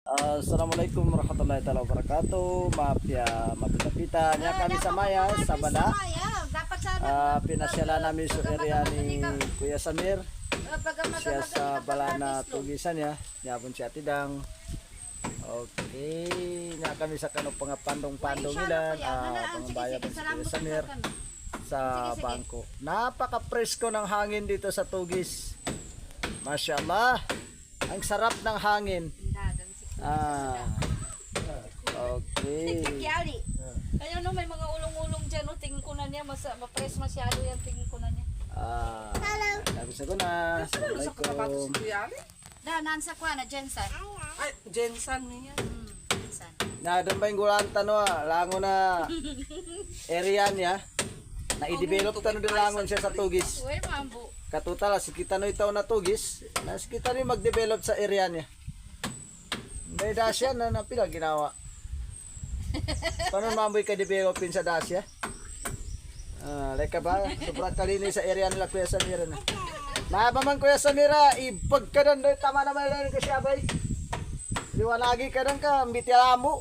Assalamualaikum warahmatullahi taala wabarakatuh. Maaf ya, mapita-pita niya kami sa Maya, sa Bala. Pinasyalan namin sa area ni Kuya Samir. Siya sa Bala na tugisan ya. Niya pun siya tidang. Okay, niya kami sa kano pangapandong-pandong nila. Pangabaya pa si Kuya Samir sa bangko. Napaka-presko ng hangin dito sa Tugis. Masya Allah. Ang sarap ng hangin. Okay. Kaya no, may mga ulong-ulong dyan, no? Tingin ko na niya, ma-press masyado yan, tingin ko na niya. Hello. Sabi ko na. Assalamualaikum. Nansa ko na, Jensen. Ay, Jensen niya. Jensen. Na doon ba yung gulanta no? Lango na area niya. Na i-develop tano din langon siya sa Tugis. Uy, mambo. Katutala, si kita no itaw na Tugis. Na si kita no mag-develop sa area niya. May dasya na napila ginawa. Paano mamboy ka developin sa dasya? Leka ba? Sobrang kalinis sa area nila Kuya Samira na. Nabaman Kuya Samira, ipagkadan doon. Tama naman lang ko siya bay. Liwanagi ka lang ka, ambitiala mo.